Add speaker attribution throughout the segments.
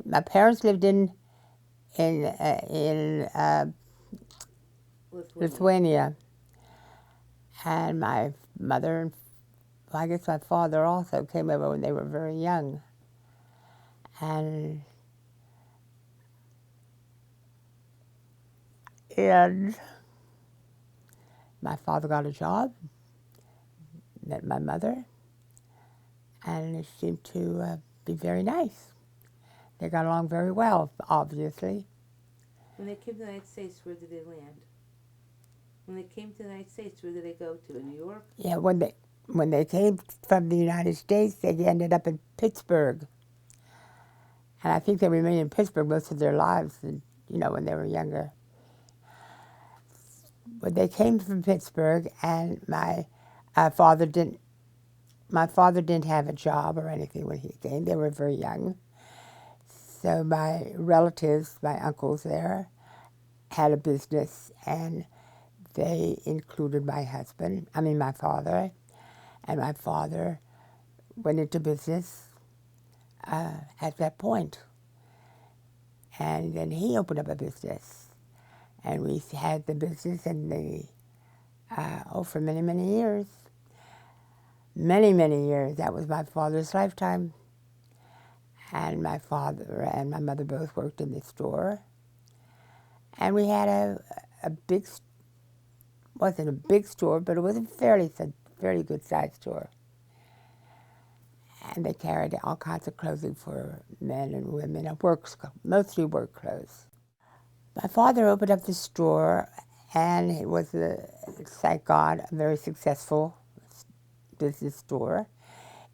Speaker 1: My parents lived in Lithuania, and my mother and I guess my father also came over when they were very young, and and my father got a job, met my mother, and it seemed to be very nice. They got along very well, obviously.
Speaker 2: When they came to the United States, where did they land? When they came to the United States, where did they go to? In New York?
Speaker 1: Yeah, when they came from the United States, they ended up in Pittsburgh, and I think they remained in Pittsburgh most of their lives. And, when they were younger. But they came from Pittsburgh, and father didn't. My father didn't have a job or anything when he came. They were very young. So my relatives, my uncles there, had a business, and they included my father, and my father went into business at that point. And then he opened up a business, and we had the business for many, many years. Many, many years. That was my father's lifetime. And my father and my mother both worked in the store. And we had a big, wasn't a big store, but it was a fairly good sized store. And they carried all kinds of clothing for men and women, mostly work clothes. My father opened up the store, and it was, thank God, a very successful business store.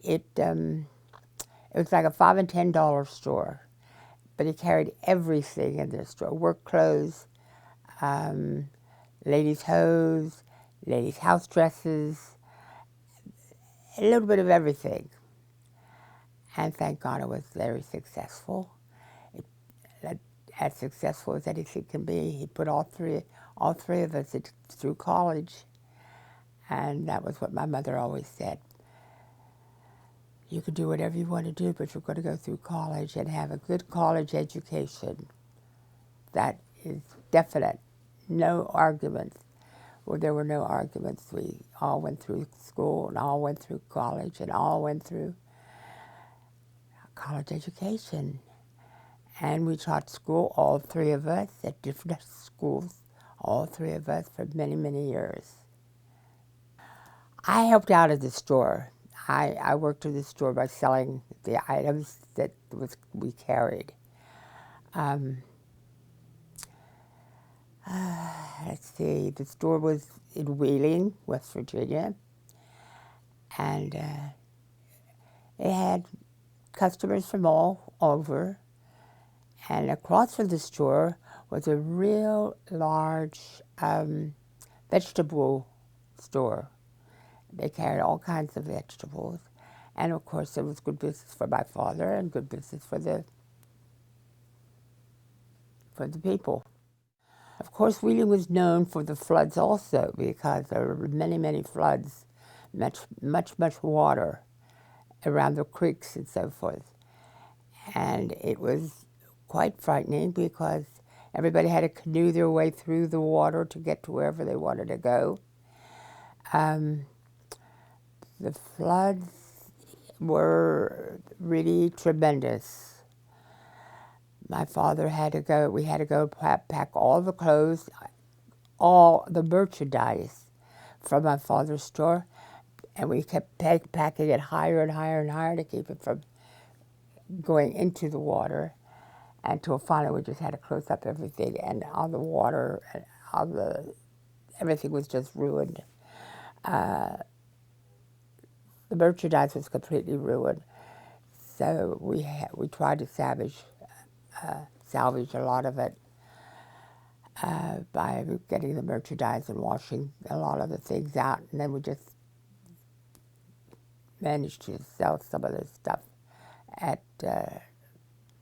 Speaker 1: It was like a $5 and $10 store, but he carried everything in the store: work clothes, um, ladies' hose, ladies' house dresses, a little bit of everything. And thank God it was very successful. As successful as anything can be. He put all three of us through college, and that was what my mother always said. You can do whatever you want to do, but you're going to go through college and have a good college education. That is definite. No arguments. Well, there were no arguments. We all went through school and all went through college and all went through college education. And we taught school, all three of us, at different schools, all three of us, for many, many years. I helped out at the store. I worked at the store by selling the items that we carried. Um, let's see, the store was in Wheeling, West Virginia, and it had customers from all over. And across from the store was a real large vegetable store. They carried all kinds of vegetables. And of course, there was good business for my father and good business for the people. Of course, Wheeling was known for the floods also, because there were many, many floods, much, much, much water around the creeks and so forth. And it was quite frightening because everybody had to canoe their way through the water to get to wherever they wanted to go. Um, the floods were really tremendous. My father had to go, we had to go pack all the clothes, all the merchandise from my father's store, and we kept packing it higher and higher and higher to keep it from going into the water, until finally we just had to close up everything, and all the water and everything was just ruined. The merchandise was completely ruined, so we tried to salvage a lot of it by getting the merchandise and washing a lot of the things out, and then we just managed to sell some of the stuff at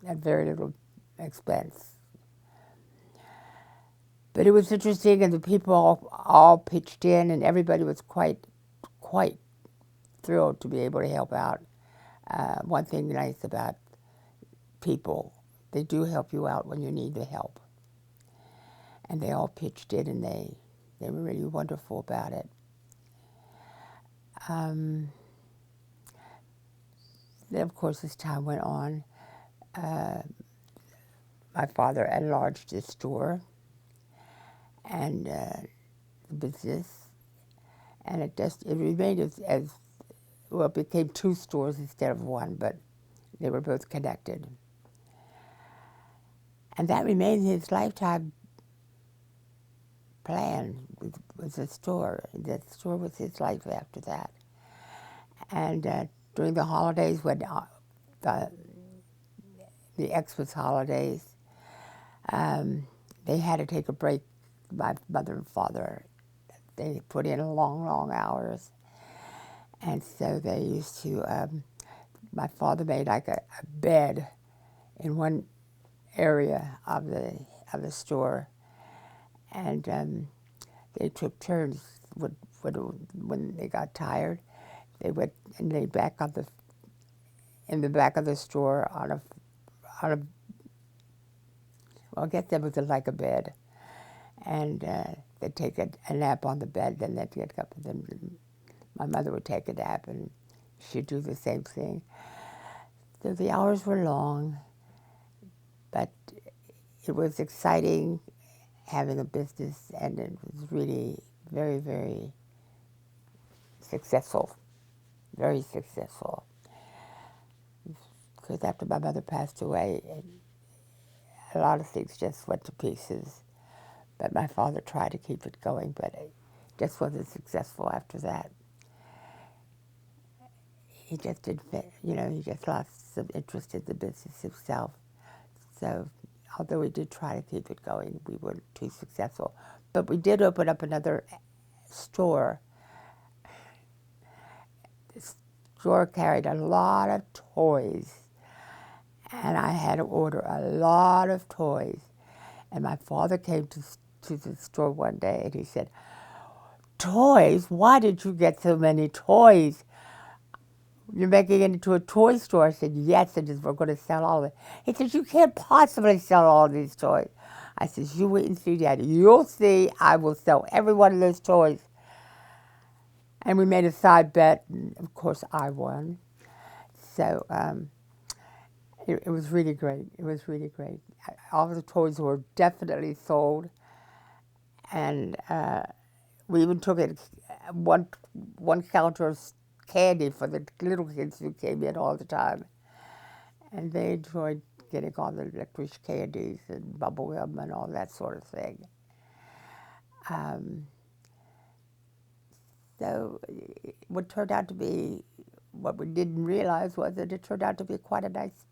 Speaker 1: very little expense. But it was interesting, and the people all pitched in, and everybody was quite thrilled to be able to help out. One thing nice about people They do help you out when you need the help. And they all pitched in, and they were really wonderful about it. Then, of course, as time went on, my father enlarged his store and the business, and it remained as well. It became two stores instead of one, but they were both connected, and that remained his lifetime plan. Was a store. That store was his life after that. And during the holidays, when the Xmas holidays, they had to take a break. My mother and father, they put in long, long hours, and so they used to. My father made like a bed in one area of the store, and they took turns. When they got tired, they went and lay back in the back of the store on a well, I guess that was like a bed, and they'd take a nap on the bed. Then they'd get up, and then my mother would take a nap, and she'd do the same thing. So the hours were long, but it was exciting having a business, and it was really very, very successful, very successful. Because after my mother passed away, a lot of things just went to pieces. But my father tried to keep it going, but it just wasn't successful after that. He just didn't fit, he just lost some interest in the business himself. So although we did try to keep it going, we weren't too successful. But we did open up another store. The store carried a lot of toys, and I had to order a lot of toys. And my father came to the store one day, and he said, "Toys? Why did you get so many toys? You're making it into a toy store." I said, "Yes, and we're going to sell all of it." He said, "You can't possibly sell all these toys." I said, "You wait and see, Daddy. You'll see. I will sell every one of those toys." And we made a side bet, and of course I won. So it was really great. It was really great. All the toys were definitely sold, and we even took it one counter of candy for the little kids who came in all the time, and they enjoyed getting all the licorice candies and bubble gum and all that sort of thing. So what turned out to be, what we didn't realize was that it turned out to be quite a nice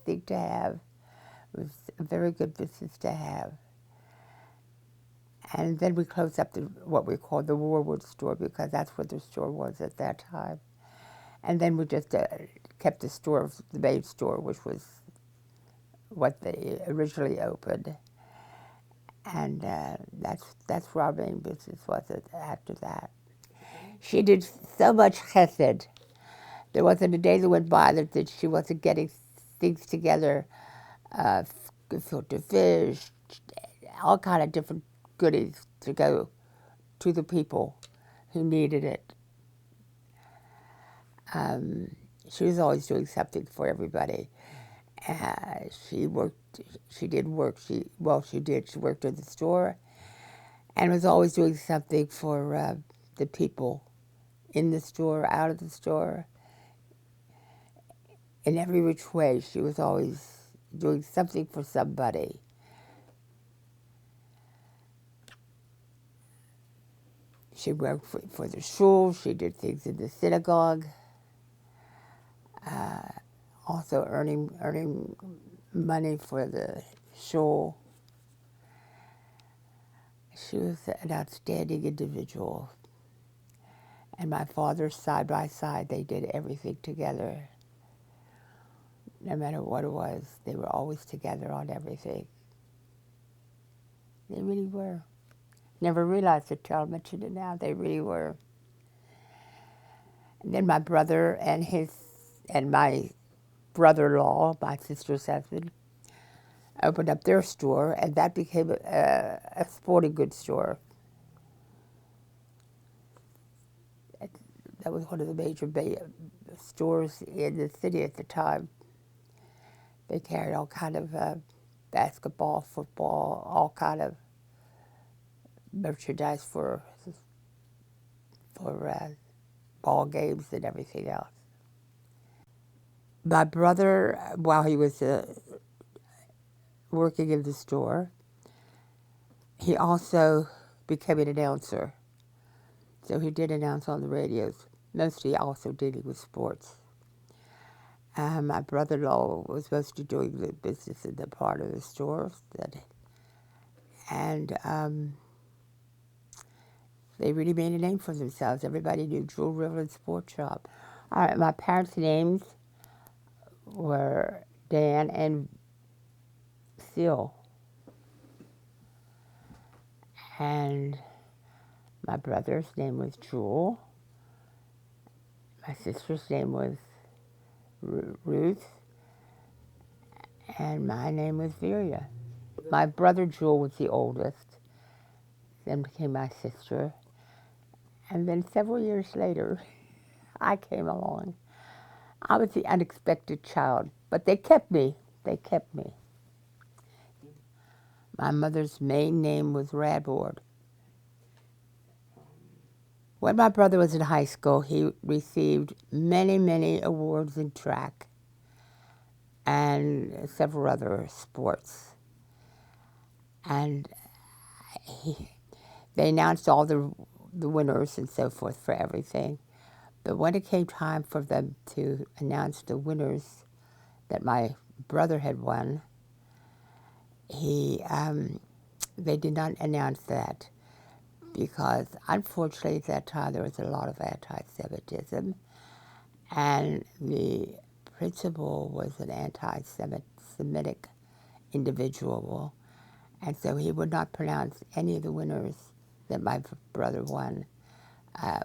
Speaker 1: thing to have. It was a very good business to have. And then we closed up what we called the Warwood store, because that's what the store was at that time. And then we just kept the main store, which was what they originally opened. And that's where our main business was after that. She did so much chesed. There wasn't a day that went by that she wasn't getting things together, filter fish, all kind of different goodies to go to the people who needed it. She was always doing something for everybody. She did work. She worked in the store, and was always doing something for the people in the store, out of the store. In every which way, she was always doing something for somebody. She worked for the shul. She did things in the synagogue. Also earning money for the shul. She was an outstanding individual. And my father, side by side, they did everything together. No matter what it was, they were always together on everything. They really were. Never realized it till I mentioned it now. They really were. And then my brother and my brother-in-law, my sister's husband, opened up their store, and that became a sporting goods store. That was one of the major stores in the city at the time. They carried all kind of basketball, football, all kind of merchandise for ball games and everything else. My brother, while he was working in the store, he also became an announcer. So he did announce on the radios, mostly also dealing with sports. My brother-in-law was mostly doing the business in the part of the store, and they really made a name for themselves. Everybody knew Jewel River Sports Shop. All right, my parents' names were Dan and Phil, and my brother's name was Jewel. My sister's name was Ruth, and my name was Veria. My brother Jewel was the oldest, then became my sister, and then several years later, I came along. I was the unexpected child, but they kept me. They kept me. My mother's main name was Radward. When my brother was in high school, he received many, many awards in track and several other sports. And they announced all the winners and so forth for everything. But when it came time for them to announce the winners that my brother had won, they did not announce that because, unfortunately, at that time there was a lot of anti-Semitism, and the principal was an anti-Semitic individual, and so he would not pronounce any of the winners that my brother won,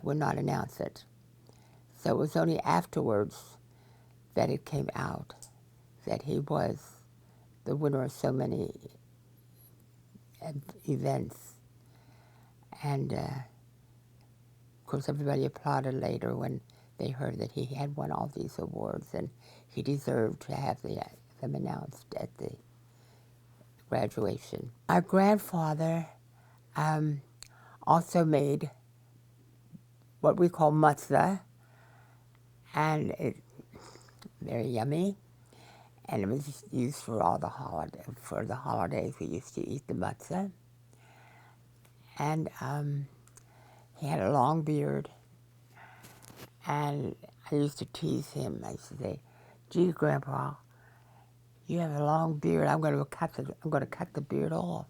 Speaker 1: would not announce it. So it was only afterwards that it came out that he was the winner of so many events. And of course, everybody applauded later when they heard that he had won all these awards, and he deserved to have them announced at the graduation. Our grandfather also made what we call matzah, and it's very yummy. And it was used for all the holidays. We used to eat the matzah. And he had a long beard. And I used to tease him. I used to say, "Gee, Grandpa, you have a long beard. I'm going to cut the beard off."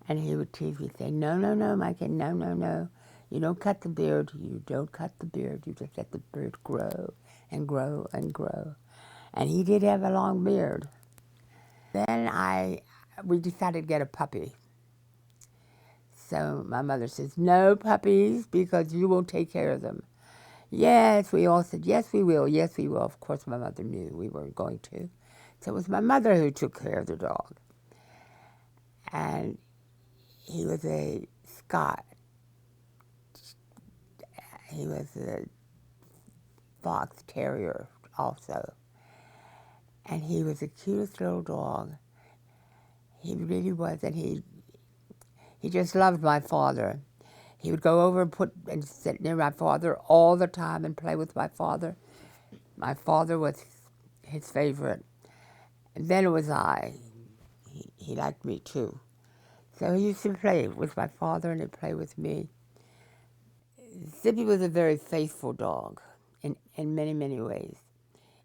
Speaker 1: And he would tease me, say, "No, no, no, Mikey, no, no, no. You don't cut the beard. You don't cut the beard. You just let the beard grow and grow and grow." And he did have a long beard. Then we decided to get a puppy. So my mother says, "No puppies because you won't take care of them." Yes, we all said, "Yes, we will. Yes, we will." Of course, my mother knew we weren't going to. So it was my mother who took care of the dog. And he was a Scot. He was a fox terrier also. And he was the cutest little dog. He really was, and he just loved my father. He would go over and sit near my father all the time and play with my father. My father was his favorite. And then it was I. He liked me too. So he used to play with my father and he'd play with me. Zippy was a very faithful dog in many, many ways.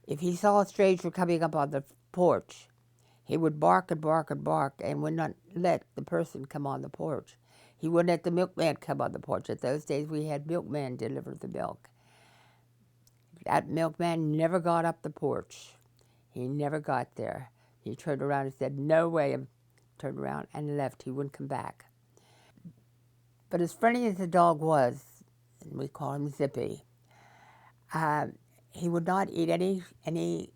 Speaker 1: If he saw a stranger coming up on the porch, he would bark and bark and bark and would not let the person come on the porch. He wouldn't let the milkman come on the porch. At those days, we had milkman deliver the milk. That milkman never got up the porch. He never got there. He turned around and said, "No way," and turned around and left. He wouldn't come back. But as friendly as the dog was, and we call him Zippy, he would not eat any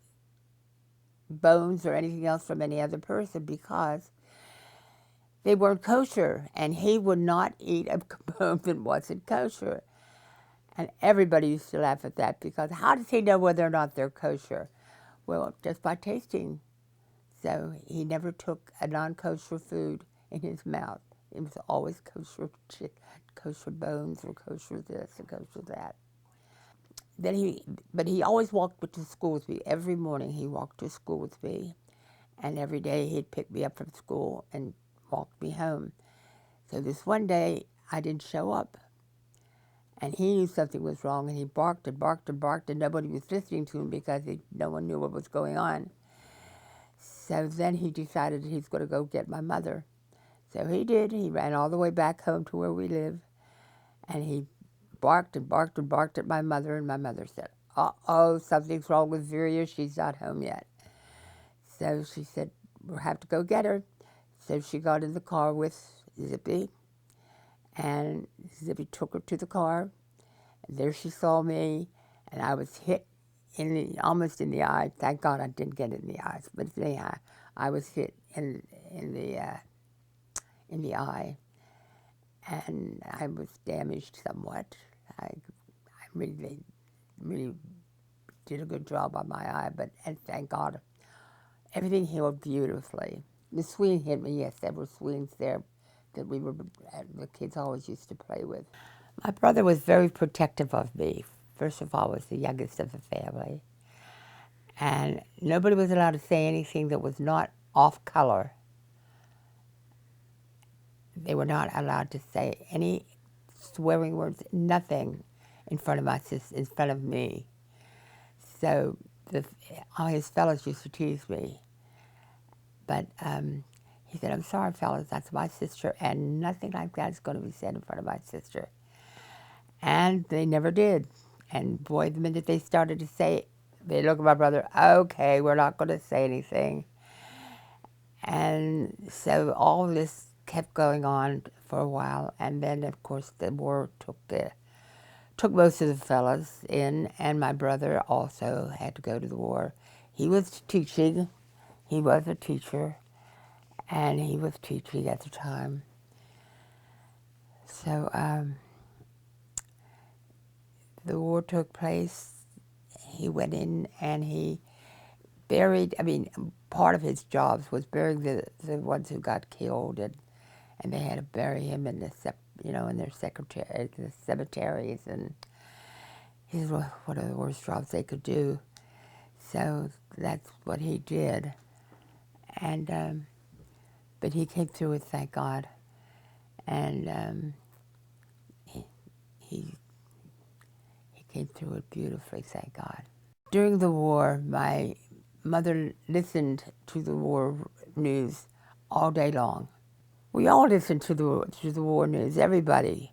Speaker 1: bones or anything else from any other person because they weren't kosher, and he would not eat a bone that wasn't kosher. And everybody used to laugh at that because how does he know whether or not they're kosher? Well, just by tasting. So he never took a non-kosher food in his mouth. It was always kosher bones or kosher this or kosher that. But he always walked to school with me. Every morning he walked to school with me, and every day he'd pick me up from school and walk me home. So this one day I didn't show up, and he knew something was wrong, and he barked and barked and barked, and nobody was listening to him because no one knew what was going on. So then he decided he's going to go get my mother. So he did. He ran all the way back home to where we live, and he barked and barked and barked at my mother, and my mother said, "Uh-oh, something's wrong with Veria. She's not home yet." So she said, "We'll have to go get her." So she got in the car with Zippy, and Zippy took her to the car, and there she saw me, and I was hit almost in the eye. Thank God I didn't get it in the eyes, but anyhow, I was hit in the eye, and I was damaged somewhat. I really did a good job on my eye, and thank God, everything healed beautifully. The swing hit me, yes, there were swings there that the kids always used to play with. My brother was very protective of me. First of all, I was the youngest of the family, and nobody was allowed to say anything that was not off color. They were not allowed to say any swearing words, nothing in front of in front of me. So all his fellows used to tease me. But he said, "I'm sorry, fellas, that's my sister, and nothing like that is going to be said in front of my sister." And they never did. And boy, the minute they started to say it, they looked at my brother, "Okay, we're not going to say anything." And so all this kept going on for a while, and then, of course, the war took most of the fellas in, and my brother also had to go to the war. He was teaching. He was a teacher, and he was teaching at the time. So the war took place. He went in and he buried, part of his jobs was burying the ones who got killed, and they had to bury him in in their the cemeteries, and it was one of the worst jobs they could do. So that's what he did, and but he came through it, thank God, and he came through it beautifully, thank God. During the war, my mother listened to the war news all day long. We all listened to the war news, everybody.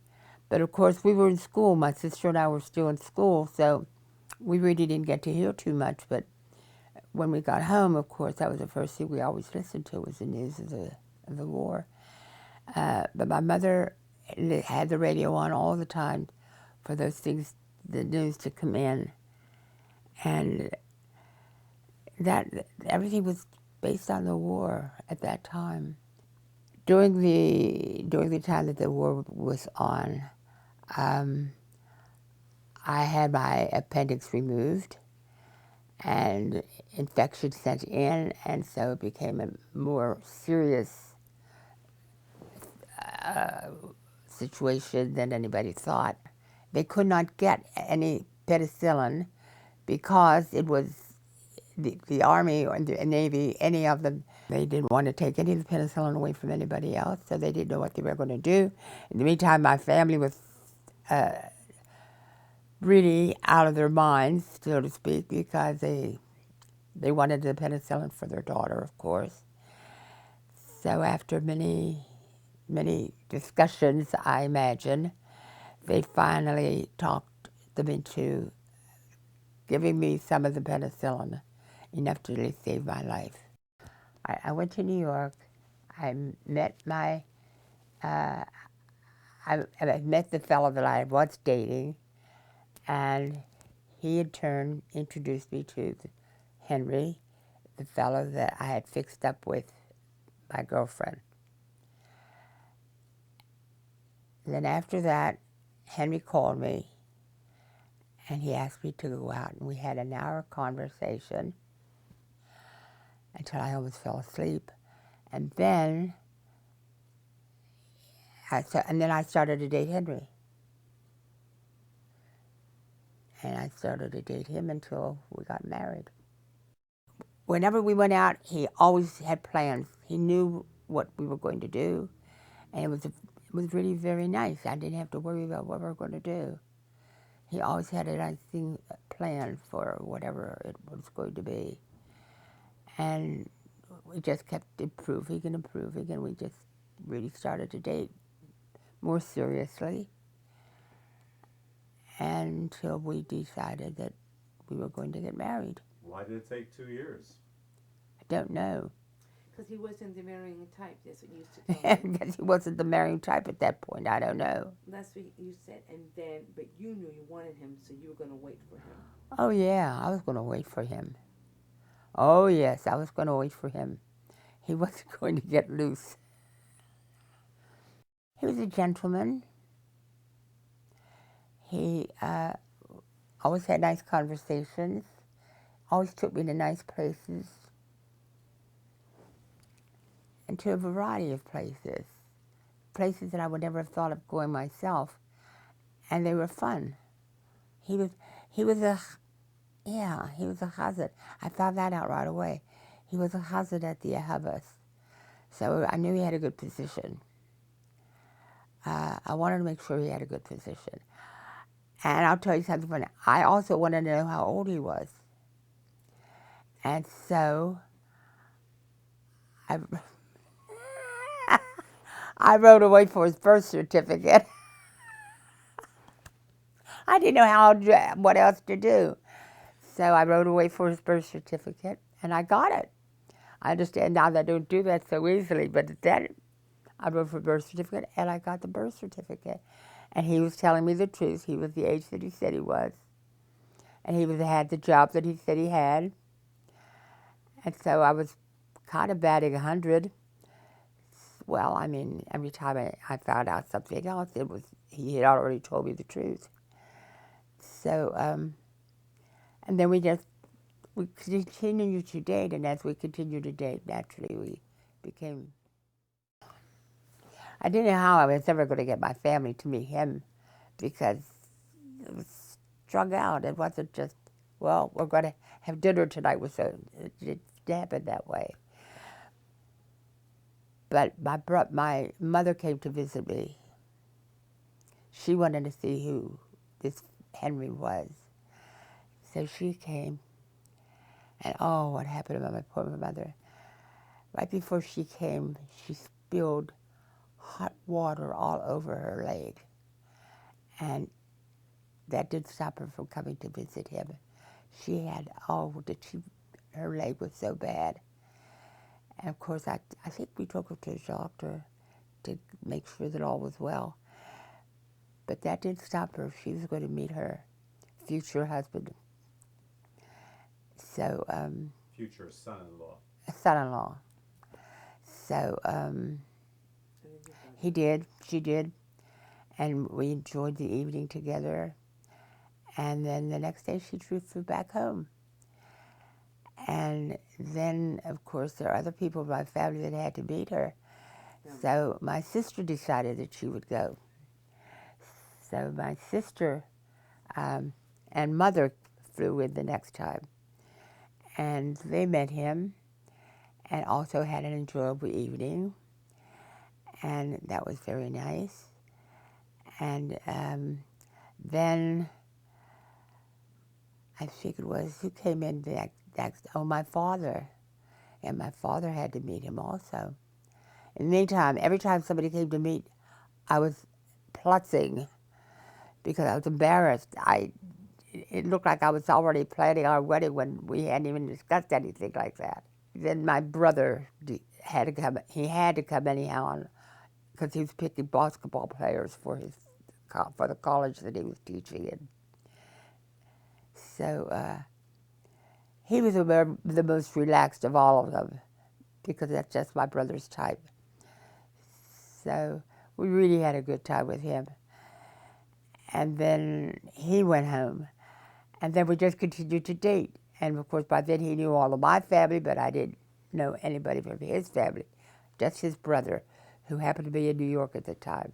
Speaker 1: But of course, we were in school. My sister and I were still in school, so we really didn't get to hear too much. But when we got home, of course, that was the first thing we always listened to was the news of the war. But my mother had the radio on all the time for those things, the news to come in, and that everything was based on the war at that time. During the time that the war was on, I had my appendix removed, and infection set in, and so it became a more serious situation than anybody thought. They could not get any penicillin because it was the Army or the Navy, any of them, they didn't want to take any of the penicillin away from anybody else, so they didn't know what they were going to do. In the meantime, my family was really out of their minds, so to speak, because they wanted the penicillin for their daughter, of course. So after many discussions, I imagine, they finally talked them into giving me some of the penicillin, enough to really save my life. I went to New York. I met I met the fellow that I was dating, and he in turn introduced me to Henry, the fellow that I had fixed up with my girlfriend. And then after that, Henry called me, and he asked me to go out, and we had an hour conversation until I almost fell asleep. And then I started to date Henry. And I started to date him until we got married. Whenever we went out, he always had plans. He knew what we were going to do, and it was really very nice. I didn't have to worry about what we were going to do. He always had a nice thing planned for whatever it was going to be. And we just kept improving and improving, and we just really started to date more seriously until we decided that we were going to get married.
Speaker 3: Why did it take 2 years?
Speaker 1: I don't know.
Speaker 2: Because he wasn't the marrying type. That's what you used to tell me.
Speaker 1: Because he wasn't the marrying type at that point. I don't know.
Speaker 2: That's what you said. And then, but you knew you wanted him, so you were going to wait for him.
Speaker 1: Oh, yeah, I was going to wait for him. Oh, yes, I was going to wait for him. He wasn't going to get loose. He was a gentleman. He always had nice conversations, always took me to nice places, and to a variety of places. Places that I would never have thought of going myself, and they were fun. He was a hazard. I found that out right away. He was a hazard at the Havas, so I knew he had a good position. I wanted to make sure he had a good position. And I'll tell you something funny. I also wanted to know how old he was. And so I wrote away for his birth certificate. I didn't know what else to do. So I wrote away for his birth certificate, and I got it. I understand now that I don't do that so easily, but then I wrote for birth certificate, and I got the birth certificate. And he was telling me the truth. He was the age that he said he was. And he had the job that he said he had. And so I was kind of batting 100. Well, I mean, every time I found out something else, he had already told me the truth. So, and then we continued to date, and as we continued to date, naturally we became... I didn't know how I was ever going to get my family to meet him, because it was strung out. It wasn't just, well, we're going to have dinner tonight. It didn't happen that way. But my mother came to visit me. She wanted to see who this Henry was. So she came, and oh, what happened to my poor mother. Right before she came, she spilled hot water all over her leg. And that didn't stop her from coming to visit him. Her leg was so bad. And of course, I think we took her to the doctor to make sure that all was well. But that didn't stop her. She was going to meet her future husband. So,
Speaker 3: future son-in-law.
Speaker 1: Son-in-law. So, he did, she did, and we enjoyed the evening together. And then the next day she flew back home. And then, of course, there are other people in my family that had to meet her. Yeah. So my sister decided that she would go. So my sister and mother flew in the next time. And they met him and also had an enjoyable evening. And that was very nice. And then I think it was, who came in next? Oh, my father. And my father had to meet him also. In the meantime, every time somebody came to meet, I was plutzing because I was embarrassed. It looked like I was already planning our wedding when we hadn't even discussed anything like that. Then my brother had to come. He had to come anyhow because he was picking basketball players for the college that he was teaching in. So he was the most relaxed of all of them because that's just my brother's type. So we really had a good time with him. And then he went home. And then we just continued to date. And of course, by then he knew all of my family, but I didn't know anybody from his family, just his brother, who happened to be in New York at the time.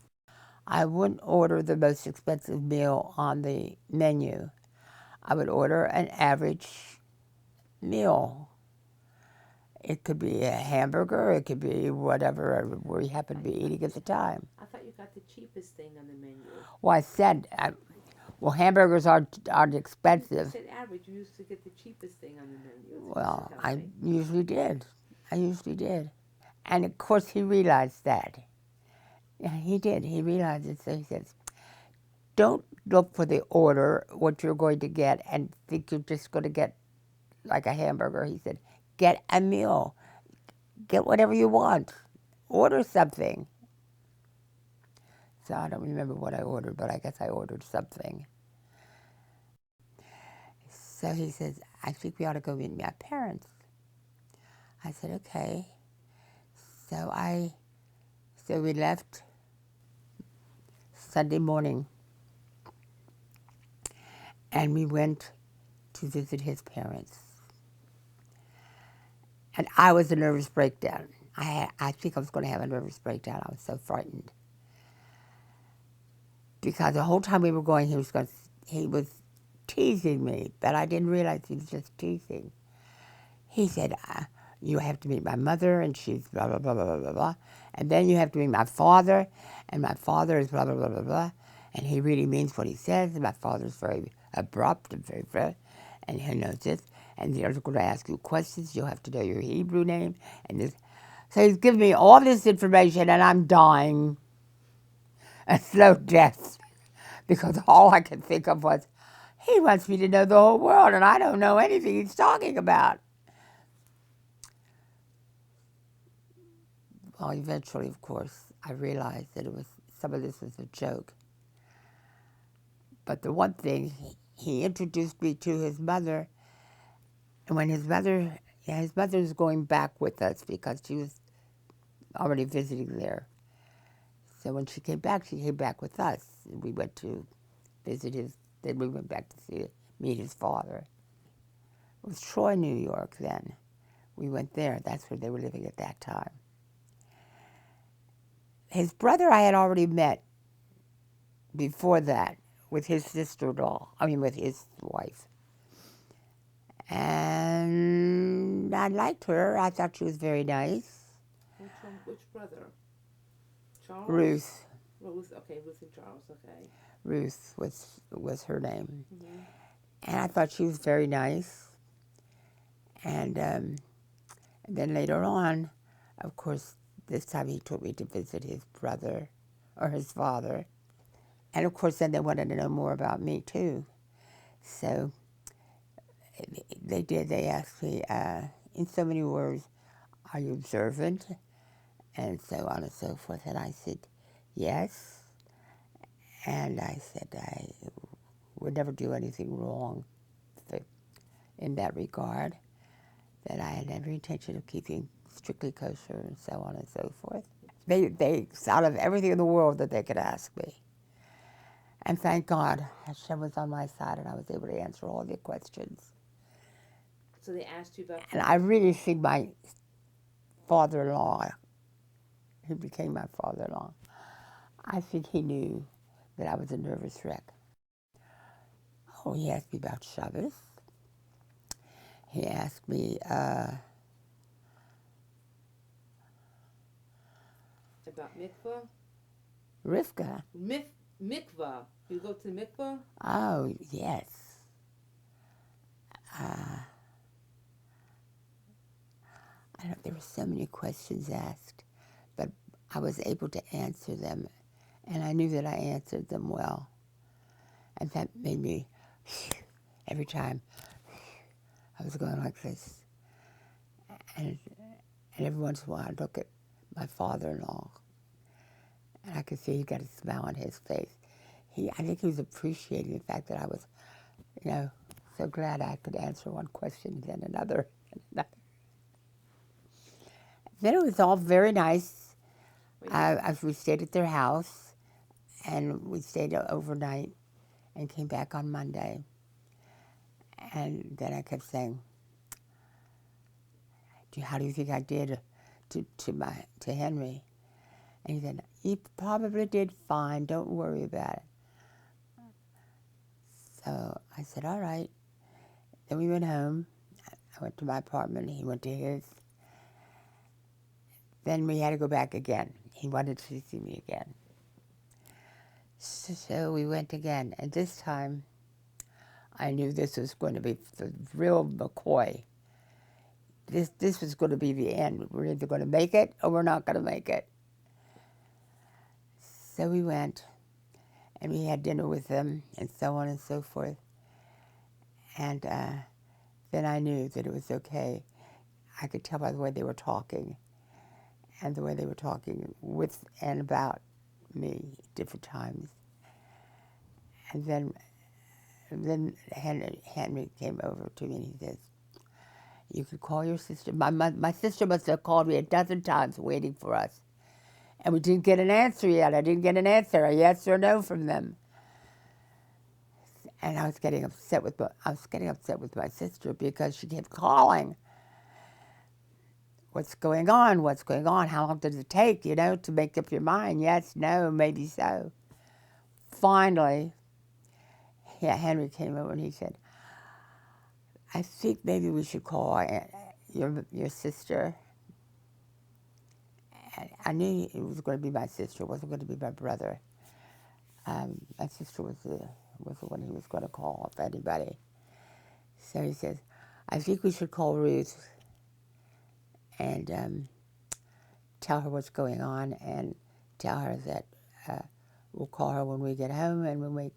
Speaker 1: I wouldn't order the most expensive meal on the menu. I would order an average meal. It could be a hamburger, it could be whatever we happened to be eating at the time.
Speaker 2: I thought you got the cheapest thing on the menu.
Speaker 1: Well, I said, well, hamburgers aren't
Speaker 2: You
Speaker 1: expensive.
Speaker 2: said average. You used to get the cheapest thing on the menu.
Speaker 1: Well, I usually did. And of course, he realized that. Yeah, he did. He realized it. So he says, don't look for the order, what you're going to get, and think you're just going to get like a hamburger. He said, get a meal. Get whatever you want. Order something. So I don't remember what I ordered, but I guess I ordered something. So he says, I think we ought to go meet my parents. I said, okay. So we left Sunday morning, and we went to visit his parents. And I was a nervous breakdown. I think I was going to have a nervous breakdown. I was so frightened. Because the whole time we were going, he was teasing me, but I didn't realize he was just teasing. He said, you have to meet my mother, and she's blah, blah, blah, blah, blah, blah, blah. And then you have to meet my father, and my father is blah, blah, blah, blah, blah. And he really means what he says, and my father's very abrupt and and he knows this. And they're going to ask you questions. You'll have to know your Hebrew name. And this. So he's giving me all this information, and I'm dying a slow death because all I could think of was, he wants me to know the whole world, and I don't know anything he's talking about. Well, eventually, of course, I realized that some of this was a joke. But the one thing, he introduced me to his mother, and when his mother was going back with us because she was already visiting there. So when she came back with us. We went to visit then we went back to meet his father. It was Troy, New York then. We went there. That's where they were living at that time. His brother I had already met before that with his sister-in-law, with his wife. And I liked her. I thought she was very nice.
Speaker 2: Which brother? Charles?
Speaker 1: Ruth.
Speaker 2: Ruth, okay, Ruth and Charles, okay.
Speaker 1: Ruth was her name.
Speaker 2: Mm-hmm.
Speaker 1: And I thought she was very nice. And then later on, of course, this time he took me to visit his brother, or his father. And of course, then they wanted to know more about me, too. So they did. They asked me, in so many words, are you observant? And so on and so forth. And I said, yes. And I said I would never do anything wrong in that regard, that I had every intention of keeping strictly kosher and so on and so forth. They thought of everything in the world that they could ask me. And thank God, Hashem was on my side and I was able to answer all their questions.
Speaker 2: So they asked you about...
Speaker 1: And I really think my father-in-law, he became my father-in-law, I think he knew that I was a nervous wreck. Oh, he asked me about Shabbos. He asked me
Speaker 2: about mikvah?
Speaker 1: Rivka.
Speaker 2: Mikvah. You go to the mikvah?
Speaker 1: Oh, yes. I don't know, there were so many questions asked, but I was able to answer them, and I knew that I answered them well. And that made me, every time, I was going like this. And every once in a while, I'd look at my father-in-law, and I could see he got a smile on his face. I think he was appreciating the fact that I was, so glad I could answer one question, then another, and another. Then it was all very nice. We stayed at their house, and we stayed overnight and came back on Monday. And then I kept saying, how do you think I did to Henry? And he said, you probably did fine. Don't worry about it. So I said, all right. Then we went home. I went to my apartment. He went to his. Then we had to go back again. He wanted to see me again. So we went again. And this time, I knew this was going to be the real McCoy. This was going to be the end. We're either going to make it or we're not going to make it. So we went, and we had dinner with them, and so on and so forth. And then I knew that it was okay. I could tell by the way they were talking, and the way they were talking with and about me different times. And then Henry came over to me and he says, you could call your sister. My sister must have called me a dozen times waiting for us. And we didn't get an answer yet. I didn't get an answer, a yes or no from them. And I was getting upset with my sister because she kept calling. What's going on? What's going on? How long does it take, to make up your mind? Yes, no, maybe so. Finally, Henry came over and he said, I think maybe we should call your sister. And I knew it was going to be my sister. It wasn't going to be my brother. My sister was the one he was going to call, if anybody. So he says, I think we should call Ruth and tell her what's going on and tell her that we'll call her when we get home and we'll make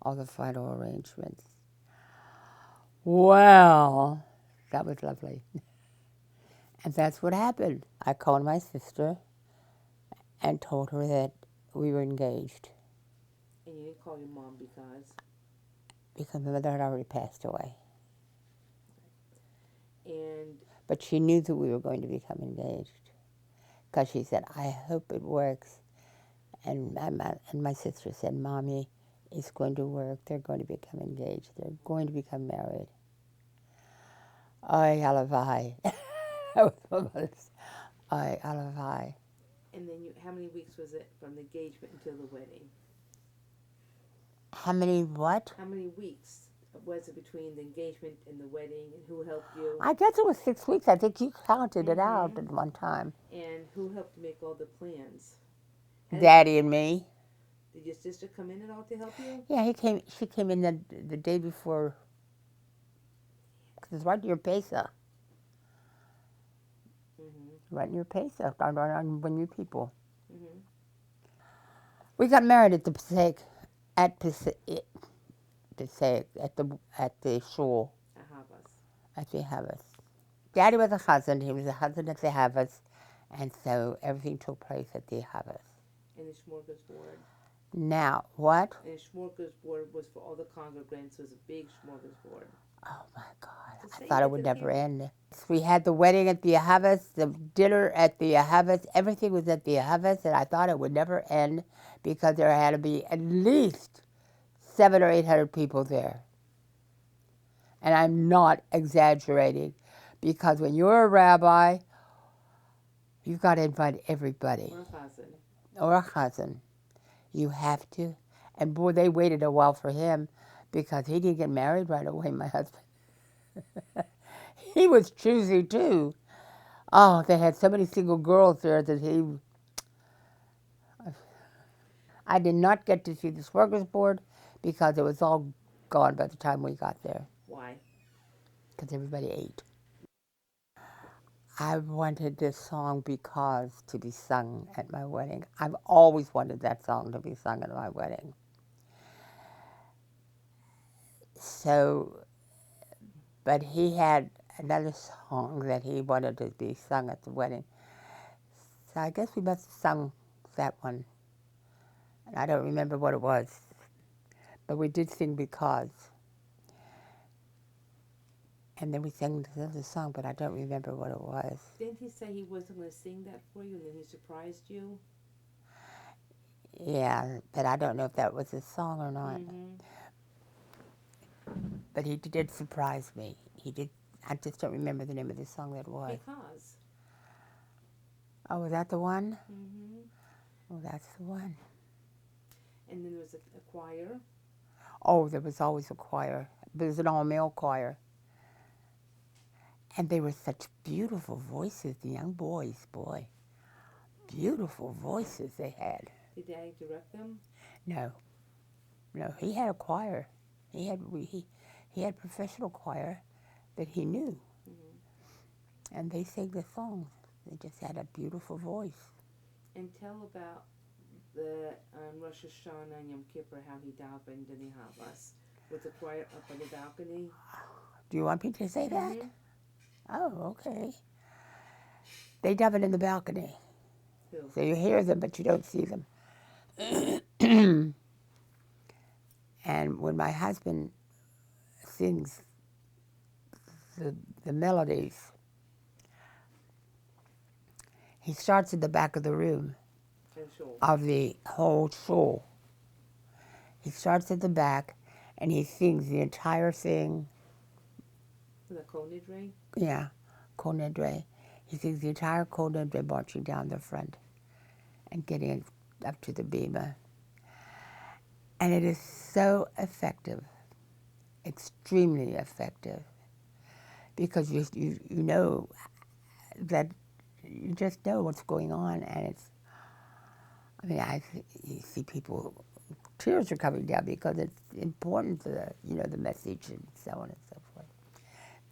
Speaker 1: all the final arrangements. Well, that was lovely. And that's what happened. I called my sister and told her that we were engaged.
Speaker 2: And you didn't call your mom because?
Speaker 1: Because my mother had already passed away.
Speaker 2: And
Speaker 1: but she knew that we were going to become engaged. Because she said, I hope it works. And my sister said, Mommy, it's going to work. They're going to become engaged. They're going to become married. Ay, alavai. That was my mother's. Ay, alavai.
Speaker 2: And then how many weeks was it from the engagement until the wedding?
Speaker 1: How many what?
Speaker 2: How many weeks was it between the engagement and the wedding, and who helped you?
Speaker 1: I guess it was 6 weeks. I think you counted it out at one time.
Speaker 2: And who helped make all the plans?
Speaker 1: Daddy and me.
Speaker 2: Did your sister come in at all to help you?
Speaker 1: Yeah, she came in the day before. Because it's right near Pesach.
Speaker 2: Mm-hmm.
Speaker 1: Right near Pesach, when you people.
Speaker 2: Mm-hmm.
Speaker 1: We got married at the Passaic, at the shul. At the Havas. Daddy was a husband. He was a husband at the Havas, and so everything took place at the Havas.
Speaker 2: And the smorgasbord.
Speaker 1: Now, what?
Speaker 2: And the smorgasbord was for all the congregants. It was a big smorgasbord.
Speaker 1: Oh my God! I thought it would never end. We had the wedding at the Havas, the dinner at the Havas. Everything was at the Havas, and I thought it would never end because there had to be at least 700 or 800 people there. And I'm not exaggerating, because when you're a rabbi, you've got to invite everybody. Or a chazan. You have to. And boy, they waited a while for him, because he didn't get married right away, my husband. He was choosy too. Oh, they had so many single girls there that I did not get to see the smorgasbord because it was all gone by the time we got there.
Speaker 2: Why?
Speaker 1: Because everybody ate. I wanted this song "Because" to be sung at my wedding. I've always wanted that song to be sung at my wedding. So, but he had another song that he wanted to be sung at the wedding. So I guess we must have sung that one. And I don't remember what it was. But we did sing "Because." And then we sang another song, but I don't remember what it was.
Speaker 2: Didn't he say he wasn't going to sing that for you, and then he surprised you?
Speaker 1: Yeah, but I don't know if that was a song or not.
Speaker 2: Mm-hmm.
Speaker 1: But he did surprise me. He did. I just don't remember the name of the song that was.
Speaker 2: Because.
Speaker 1: Oh, was that the one?
Speaker 2: Mm-hmm.
Speaker 1: Oh, that's the one.
Speaker 2: And then there was a choir.
Speaker 1: Oh, there was always a choir. There was an all-male choir. And they were such beautiful voices, the young boys, boy. Beautiful voices they had.
Speaker 2: Did Daddy direct them?
Speaker 1: No, he had a choir. He had professional choir that he knew.
Speaker 2: Mm-hmm.
Speaker 1: And they sang the songs. They just had a beautiful voice.
Speaker 2: And tell about the Rosh Hashanah and Yom Kippur, how he davened and Havas with the choir up on the balcony.
Speaker 1: Do you want me to say that?
Speaker 2: Mm-hmm.
Speaker 1: Oh, okay. They daven in the balcony.
Speaker 2: Who?
Speaker 1: So you hear them, but you don't see them. And when my husband sings the melodies, he starts at the back of the room of the whole shul. He starts at the back, and he sings the entire thing.
Speaker 2: The Kol Nidre?
Speaker 1: Yeah, Kol Nidre. He sings the entire Kol Nidre marching down the front and getting up to the bima. And it is so effective, extremely effective, because you know that you just know what's going on, and it's. I mean, you see people, tears are coming down because it's important to the message and so on and so forth.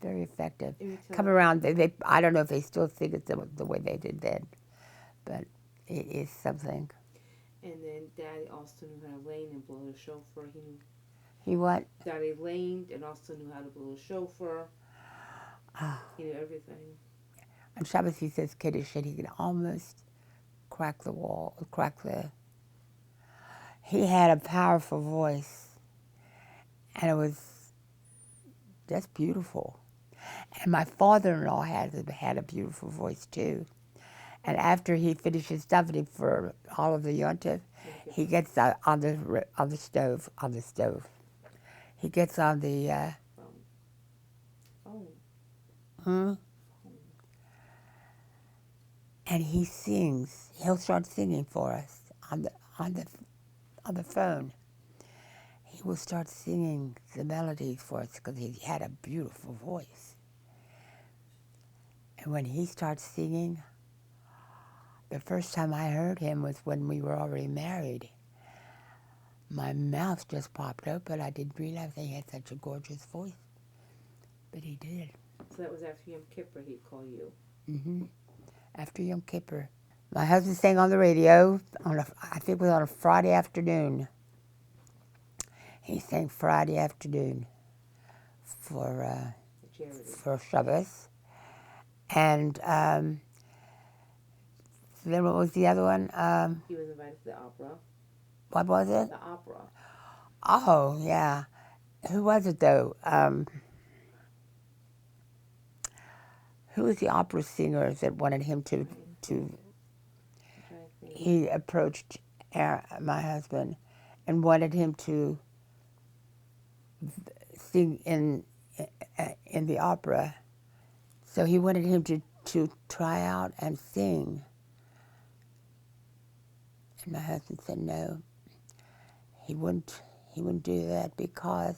Speaker 1: Very effective. Come around, I don't know if they still sing it the way they did then, but it is something.
Speaker 2: And then Daddy also knew how to lane and blow the shofar.
Speaker 1: He what?
Speaker 2: Daddy laned and also knew how to blow the shofar. He knew everything.
Speaker 1: On Shabbos he says Kiddush, and he can almost crack the wall, He had a powerful voice, and it was just beautiful. And my father-in-law had a beautiful voice too. And after he finishes davening for all of the yontif, he gets on the stove. He gets on the. And he sings. He'll start singing for us on the phone. He will start singing the melodies for us because he had a beautiful voice. And when he starts singing, the first time I heard him was when we were already married. My mouth just popped open. I didn't realize he had such a gorgeous voice, but he did.
Speaker 2: So that was after Yom Kippur he'd call you.
Speaker 1: Mm-hmm. After Yom Kippur. My husband sang on the radio, I think it was on a Friday afternoon. He sang Friday afternoon for Shabbos. And then what was the other one?
Speaker 2: He was invited to the opera.
Speaker 1: What was it?
Speaker 2: The opera.
Speaker 1: Oh, yeah. Who was it, though? Who was the opera singer that wanted him to he approached my husband and wanted him to sing in the opera. So he wanted him to try out and sing. And my husband said no. He wouldn't do that because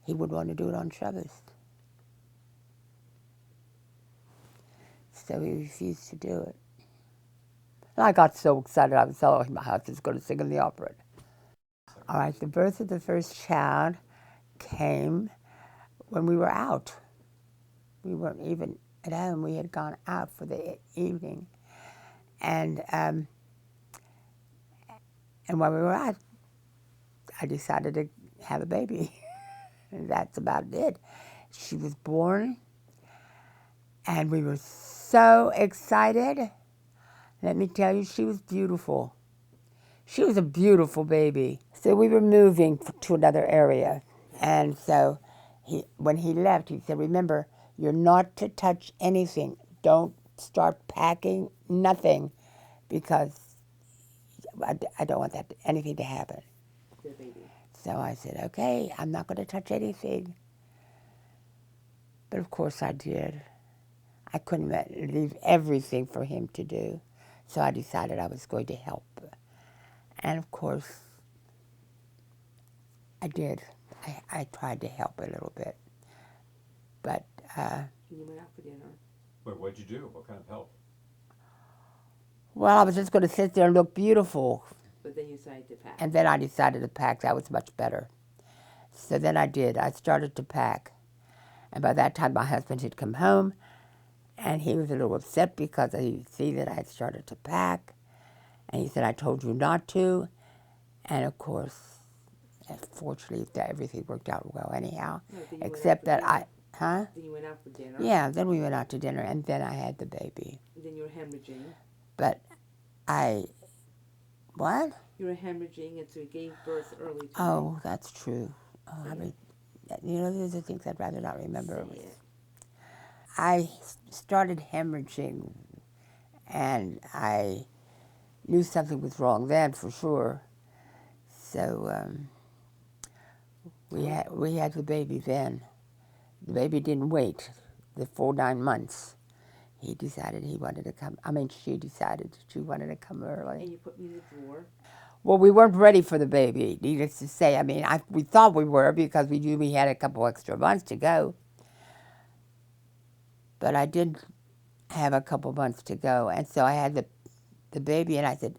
Speaker 1: he would want to do it on Shabbos. So he refused to do it. And I got so excited. I was telling my husband's going to sing in the opera. All right, the birth of the first child came when we were out. We weren't even at home. We had gone out for the evening. And when we were out, I decided to have a baby. And that's about it. She was born, and we were so excited. Let me tell you, she was beautiful. She was a beautiful baby. So we were moving to another area. And so when he left, he said, remember, You're not to touch anything. Don't start packing nothing, because I don't want anything to happen.
Speaker 2: The baby.
Speaker 1: So I said, okay, I'm not going to touch anything. But of course I did. I couldn't leave everything for him to do. So I decided I was going to help. And of course, I did. I tried to help a little bit. But,
Speaker 2: And you went out for dinner.
Speaker 3: What'd you do? What kind of help?
Speaker 1: well, I was just going to sit there and look beautiful.
Speaker 2: But then you decided to pack.
Speaker 1: And then I decided to pack. That was much better. So then I did. I started to pack. And by that time, my husband had come home. And he was a little upset because he see that I had started to pack. And he said, I told you not to. And of course, fortunately, everything worked out well anyhow.
Speaker 2: No, then you went out
Speaker 1: Except
Speaker 2: for
Speaker 1: that
Speaker 2: dinner.
Speaker 1: huh?
Speaker 2: Then you went out for dinner.
Speaker 1: Yeah, then we went out to dinner, and then I had the baby.
Speaker 2: And then you were hemorrhaging.
Speaker 1: But what?
Speaker 2: You were hemorrhaging, and so you gave birth early to me.
Speaker 1: Oh, that's true. Oh,
Speaker 2: Say
Speaker 1: I
Speaker 2: it.
Speaker 1: mean, those are things I'd rather not remember.
Speaker 2: Say it.
Speaker 1: I started hemorrhaging, and I knew something was wrong then for sure. So we had the baby then. The baby didn't wait the full 9 months. He decided he wanted to come. She decided she wanted to come early.
Speaker 2: And you put me in the drawer.
Speaker 1: Well, we weren't ready for the baby, needless to say. We thought we were because we knew we had a couple extra months to go. But I did have a couple months to go. And so I had the baby, and I said,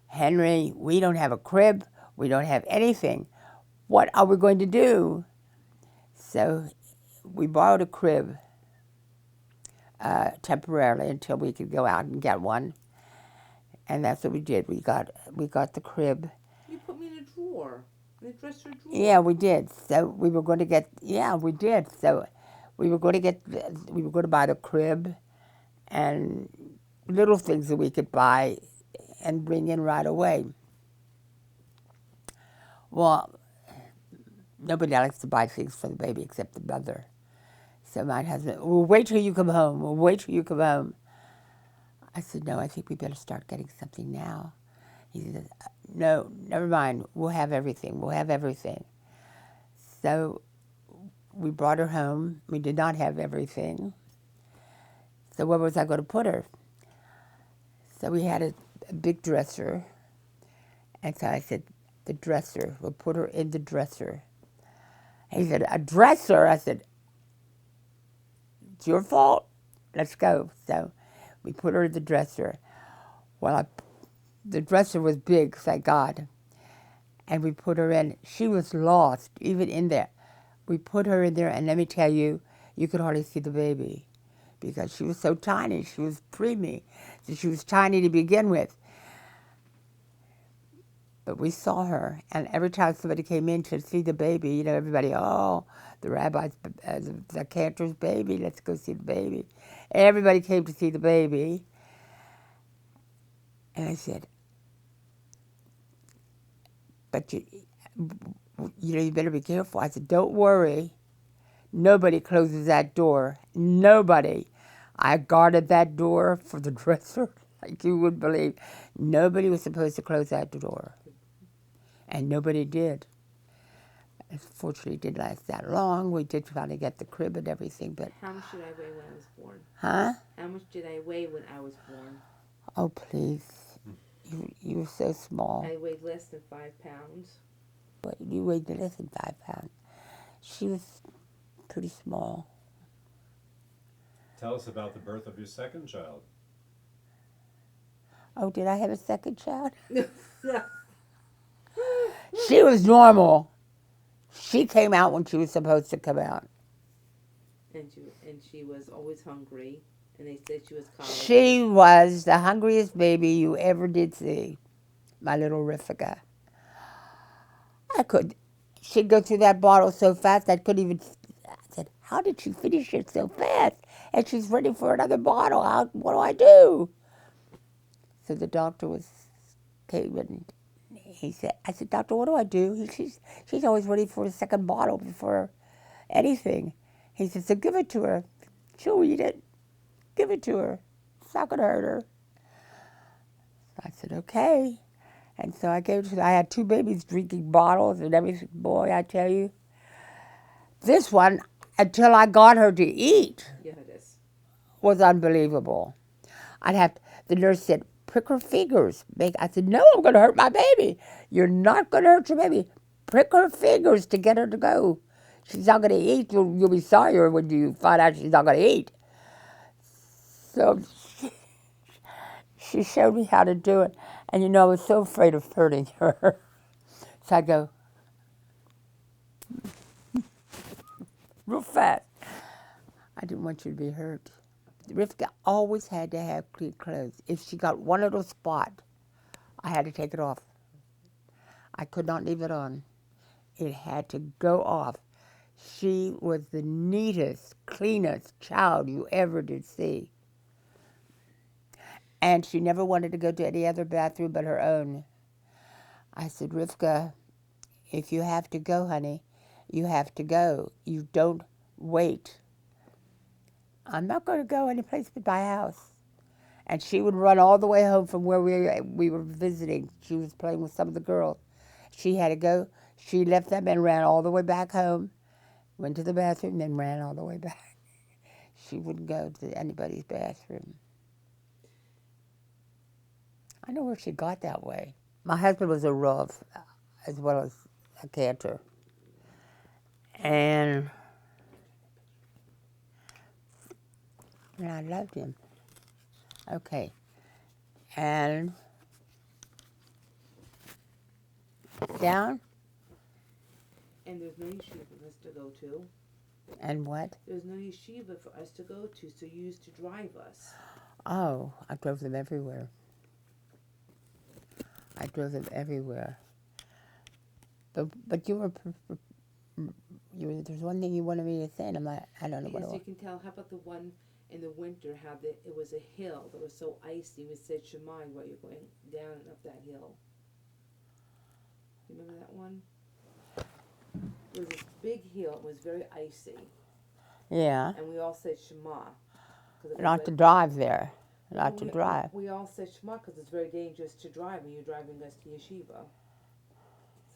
Speaker 1: Henry, we don't have a crib. We don't have anything. What are we going to do? So we borrowed a crib temporarily until we could go out and get one. And that's what we did. We got the crib.
Speaker 2: You put me in a drawer. In a dresser drawer.
Speaker 1: Yeah, we did. So we were going to get. Yeah, we did. So we were going to buy the crib and little things that we could buy and bring in right away. Well, nobody likes to buy things for the baby except the mother. So my husband, we'll wait till you come home. We'll wait till you come home. I said, no, I think we better start getting something now. He said, no, never mind. We'll have everything. We'll have everything. So we brought her home. We did not have everything. So where was I going to put her? So we had a big dresser. And so I said, the dresser. We'll put her in the dresser. He said, a dresser? I said, it's your fault. Let's go. So we put her in the dresser. Well, the dresser was big, thank God. And we put her in. She was lost, even in there. We put her in there, and let me tell you, you could hardly see the baby because she was so tiny. She was preemie, so she was tiny to begin with. But we saw her, and every time somebody came in to see the baby, everybody, oh, the rabbi's, the cantor's baby, let's go see the baby. Everybody came to see the baby. And I said, but you better be careful. I said, don't worry. Nobody closes that door. Nobody. I guarded that door for the dresser like you would believe. Nobody was supposed to close that door. And nobody did. Fortunately, it didn't last that long. We did finally get the crib and everything, but...
Speaker 2: How much did I weigh when I was born?
Speaker 1: Huh?
Speaker 2: How much did I weigh when I was born?
Speaker 1: Oh, please. You were so small.
Speaker 2: I weighed less than 5 pounds.
Speaker 1: But you weighed less than 5 pounds. She was pretty small.
Speaker 3: Tell us about the birth of your second child.
Speaker 1: Oh, did I have a second child? She was normal. She came out when she was supposed to come out.
Speaker 2: And she was always hungry. And they said she was colicky.
Speaker 1: She was the hungriest baby you ever did see, my little Rifika. She'd go through that bottle so fast I couldn't even, I said, how did she finish it so fast? And she's ready for another bottle. What do I do? So the doctor came and he said, I said, doctor, what do I do? She's always ready for a second bottle before anything. He said, so give it to her. She'll eat it. Give it to her. It's not going to hurt her. I said, okay. And so I gave it to her. I had 2 babies drinking bottles and everything. Boy, I tell you. This one, until I got her to eat,
Speaker 2: Yeah, it is.
Speaker 1: was unbelievable. The nurse said, prick her fingers. I said, no, I'm going to hurt my baby. You're not going to hurt your baby. Prick her fingers to get her to go. She's not going to eat. You'll be sorry when you find out she's not going to eat. So she showed me how to do it. And I was so afraid of hurting her. So I'd go real fast. I didn't want you to be hurt. Rivka always had to have clean clothes. If she got one little spot, I had to take it off. I could not leave it on. It had to go off. She was the neatest, cleanest child you ever did see. And she never wanted to go to any other bathroom but her own. I said, Rivka, if you have to go, honey, you have to go. You don't wait. I'm not going to go anyplace but my house. And she would run all the way home from where we were visiting. She was playing with some of the girls. She had to go. She left them and ran all the way back home, went to the bathroom, then ran all the way back. She wouldn't go to anybody's bathroom. I know where she got that way. My husband was a Rav as well as a cantor. And I loved him. Okay. And down.
Speaker 2: And there's no yeshiva for us to go to.
Speaker 1: And what?
Speaker 2: There's no yeshiva for us to go to, so you used to drive us.
Speaker 1: Oh, I drove them everywhere. But you were there's one thing you wanted me to say, and I don't know what it
Speaker 2: As
Speaker 1: was.
Speaker 2: you can tell, how about the one in the winter, how it was a hill that was so icy, we said Shema while you're going down and up that hill. You remember that one? It was this big hill, it was very icy.
Speaker 1: Yeah.
Speaker 2: And we all said Shema.
Speaker 1: Not to drive there. Not to drive.
Speaker 2: We all said Shema because it's very dangerous to drive when you're driving us to yeshiva.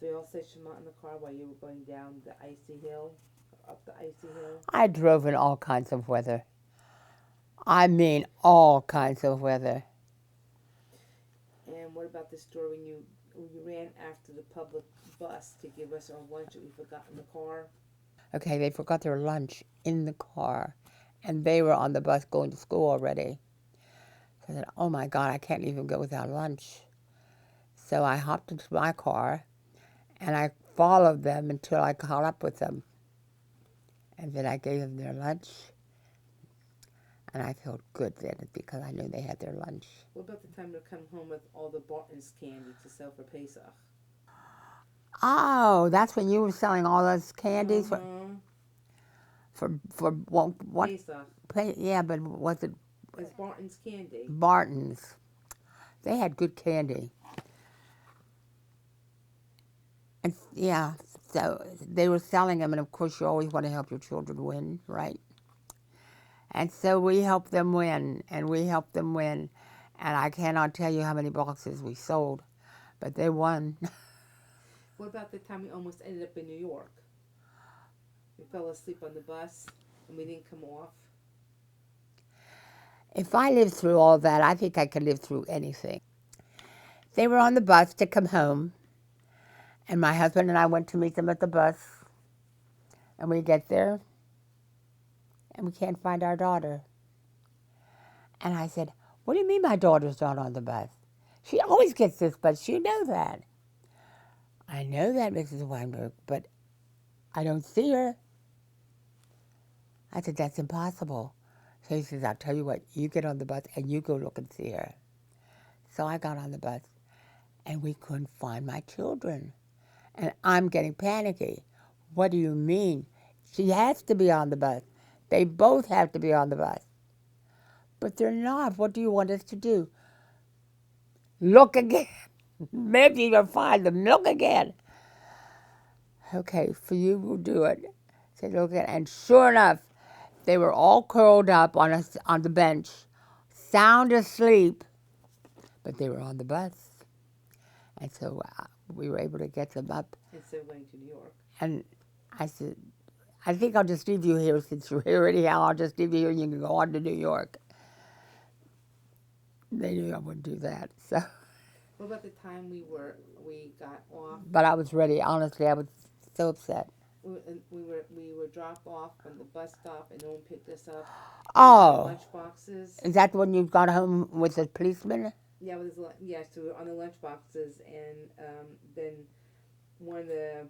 Speaker 2: So we all said Shema in the car while you were going down the icy hill, up the icy hill.
Speaker 1: I drove in all kinds of weather. I mean all kinds of weather.
Speaker 2: And what about the story when you ran after the public bus to give us our lunch that we forgot in the car?
Speaker 1: Okay, they forgot their lunch in the car, and they were on the bus going to school already. So I said, oh my God, I can't even go without lunch. So I hopped into my car, and I followed them until I caught up with them. And then I gave them their lunch, and I felt good then because I knew they had their lunch.
Speaker 2: What about the time to come home with all the Barton's candy to sell for Pesach?
Speaker 1: Oh, that's when you were selling all those candies for what?
Speaker 2: Pesach.
Speaker 1: Yeah, but was it
Speaker 2: It's Barton's candy.
Speaker 1: Barton's? They had good candy. And yeah, so they were selling them, and of course you always want to help your children win, right? And so we helped them win, and I cannot tell you how many boxes we sold, but they won.
Speaker 2: What about the time we almost ended up in New York? We fell asleep on the bus, and we didn't come off.
Speaker 1: If I lived through all that, I think I could live through anything. They were on the bus to come home, and my husband and I went to meet them at the bus, and we get there, and we can't find our daughter. And I said, what do you mean my daughter's not on the bus? She always gets this bus, you know that. I know that, Mrs. Weinberg, but I don't see her. I said, that's impossible. So he says, I'll tell you what, you get on the bus and you go look and see her. So I got on the bus, and we couldn't find my children. And I'm getting panicky. What do you mean? She has to be on the bus. They both have to be on the bus. But they're not. What do you want us to do? Look again. Maybe you'll find them. Look again. Okay, for you, we'll do it. So look again. And sure enough, They were all curled up on the bench, sound asleep, but they were on the bus. And so we were able to get them up.
Speaker 2: Instead of going to New York.
Speaker 1: And I said, I think I'll just leave you here since you're here anyhow. I'll just leave you here and you can go on to New York. They knew I wouldn't do that. So,
Speaker 2: What about the time we got off?
Speaker 1: but I was ready. Honestly, I was so upset.
Speaker 2: We were dropped off from the bus stop, and no one picked us up.
Speaker 1: Oh,
Speaker 2: Lunch boxes.
Speaker 1: is that when you got home with the policeman?
Speaker 2: Yeah, so we were on the lunch boxes, and then one of the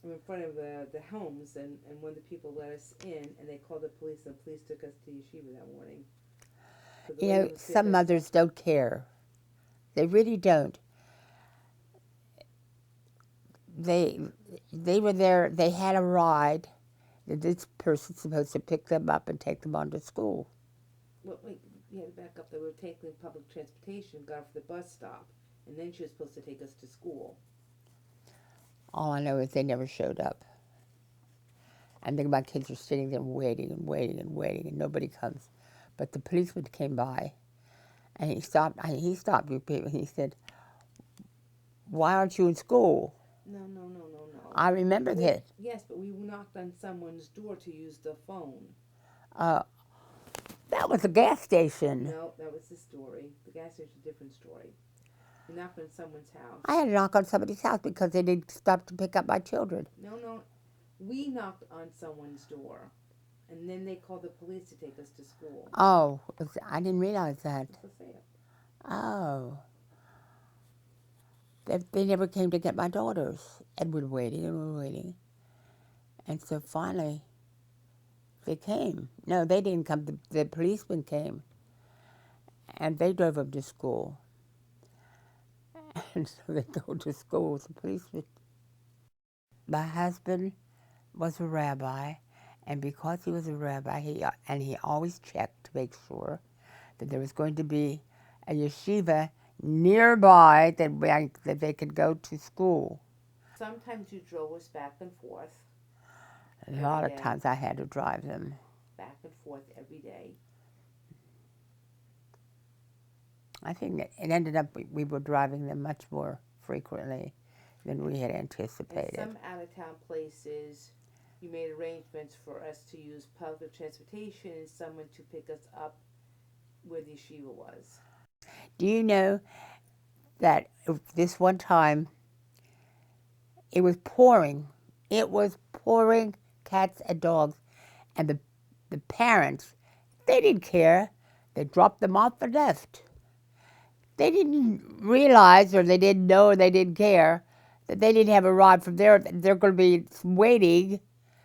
Speaker 2: in front of the homes, and one of the people let us in, and they called the police, and the police took us to yeshiva that morning. So
Speaker 1: You know, some mothers don't care. They really don't. They were there. They had a ride. This person's supposed to pick them up and take them on to school.
Speaker 2: Well, wait, we had to back up. They were taking public transportation, got off the bus stop, and then she was supposed to take us to school.
Speaker 1: All I know is they never showed up. And then my kids are sitting there waiting and waiting and waiting, and nobody comes. But the policeman came by, and he stopped you people. He said, "Why aren't you in school?"
Speaker 2: No.
Speaker 1: I remember that.
Speaker 2: Yes, but we knocked on someone's door to use the phone.
Speaker 1: That was a gas station.
Speaker 2: No, that was the story. The gas station is a different story. We knocked on someone's house.
Speaker 1: I had to knock on somebody's house because they didn't stop to pick up my children.
Speaker 2: No. We knocked on someone's door, and then they called the police to take us to school.
Speaker 1: Oh, I didn't realize that.
Speaker 2: That's what I said.
Speaker 1: Oh. They never came to get my daughters. And we're waiting and we're waiting. And so finally, they came. No, they didn't come. The policeman came. And they drove them to school. And so they go to school with the policeman. My husband was a rabbi. And because he was a rabbi, he always checked to make sure that there was going to be a yeshiva nearby that they could go to school.
Speaker 2: Sometimes you drove us back and forth.
Speaker 1: A lot of times I had to drive them.
Speaker 2: Back and forth every day.
Speaker 1: I think that it ended up we were driving them much more frequently than we had anticipated.
Speaker 2: In some out-of-town places, you made arrangements for us to use public transportation and someone to pick us up where the yeshiva was.
Speaker 1: Do you know that this one time, it was pouring. It was pouring, cats and dogs. And the parents, they didn't care. They dropped them off and left. They didn't realize, or they didn't know, or they didn't care that they didn't have a ride from there. They're going to be waiting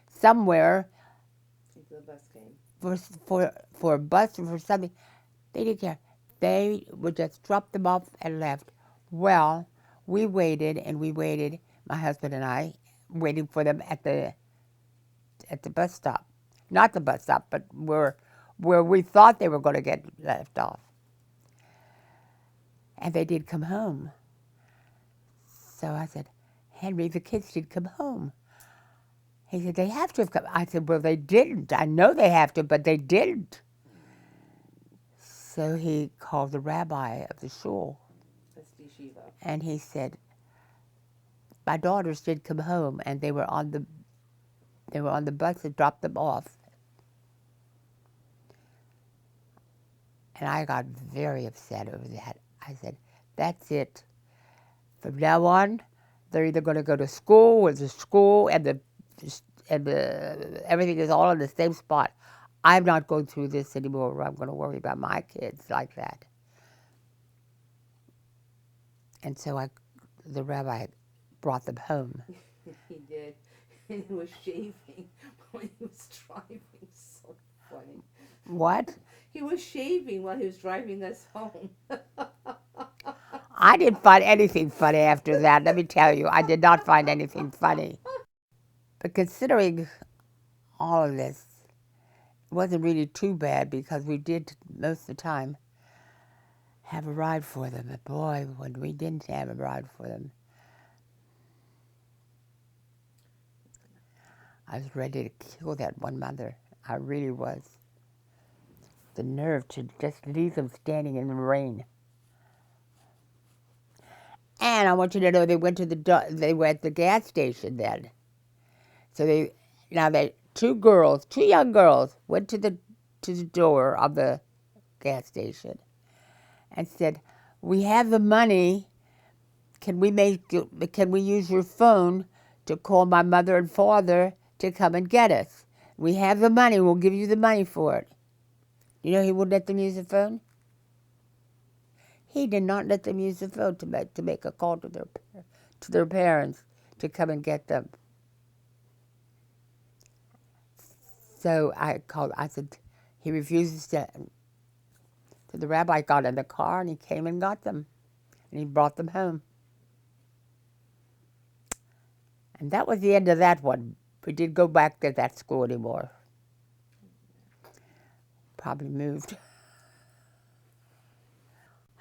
Speaker 1: somewhere
Speaker 2: Until the bus came.
Speaker 1: for a bus or for something. They didn't care. They would just drop them off and left. Well, we waited and we waited, my husband and I, waiting for them at the bus stop. Not the bus stop, but where we thought they were going to get left off. And they did come home. So I said, "Henry, the kids did come home." He said, "They have to have come." I said, "Well, they didn't. I know they have to, but they didn't." So he called the rabbi of the shul.
Speaker 2: That's the yeshiva.
Speaker 1: And he said, "My daughters did come home, and they were on the bus that dropped them off." And I got very upset over that. I said, "That's it. From now on, they're either going to go to school, or the school and the everything is all in the same spot. I'm not going through this anymore where I'm going to worry about my kids like that." And so the rabbi brought them home.
Speaker 2: He did. And he was shaving when he was driving. So funny.
Speaker 1: What?
Speaker 2: He was shaving while he was driving us home.
Speaker 1: I didn't find anything funny after that. Let me tell you, I did not find anything funny. But considering all of this, it wasn't really too bad because we did, most of the time, have a ride for them. But boy, when we didn't have a ride for them, I was ready to kill that one mother. I really was. The nerve to just leave them standing in the rain. And I want you to know they went to they were at the gas station then. So two young girls went to the door of the gas station and said, "We have the money. Can we use your phone to call my mother and father to come and get us? We have the money. We'll give you the money for it." You know he wouldn't let them use the phone? He did not let them use the phone to make a call to their parents to come and get them. So I said, he refuses to. So the rabbi got in the car and he came and got them. And he brought them home. And that was the end of that one. We didn't go back to that school anymore. Probably moved.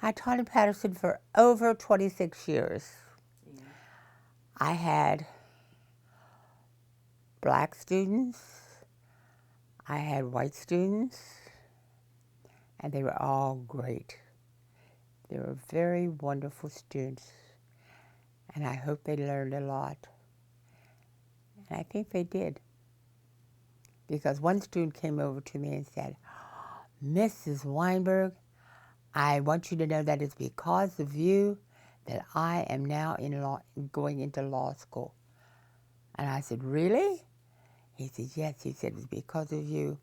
Speaker 1: I taught in Patterson for over 26 years.
Speaker 2: Yeah.
Speaker 1: I had black students, I had white students, and they were all great. They were very wonderful students, and I hope they learned a lot. And I think they did. Because one student came over to me and said, "Mrs. Weinberg, I want you to know that it's because of you that I am now going into law school." And I said, "Really?" He said, "Yes." He said, "It's because of you.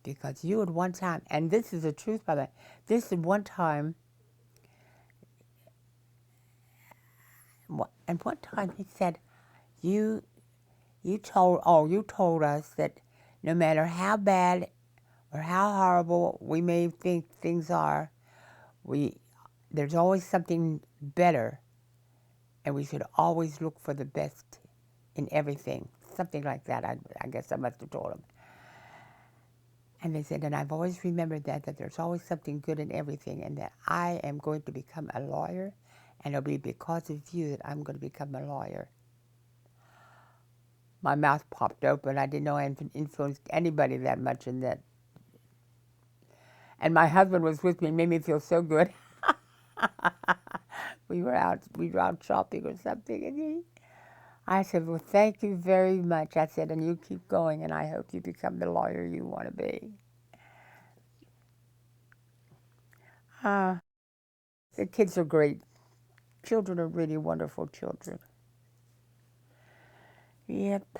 Speaker 1: Because you at one time," and this is the truth, by the way, this at one time, and one time he said, you told us that no matter how bad or how horrible we may think things are, there's always something better, and we should always look for the best in everything. Something like that, I guess I must have told him. And they said, and I've always remembered that there's always something good in everything, and that I am going to become a lawyer, and it'll be because of you that I'm going to become a lawyer. My mouth popped open. I didn't know I influenced anybody that much in that. And my husband was with me and made me feel so good. we were out shopping or something, and I said, "Well, thank you very much." I said, "And you keep going, and I hope you become the lawyer you want to be." The kids are great. Children are really wonderful children. Yep.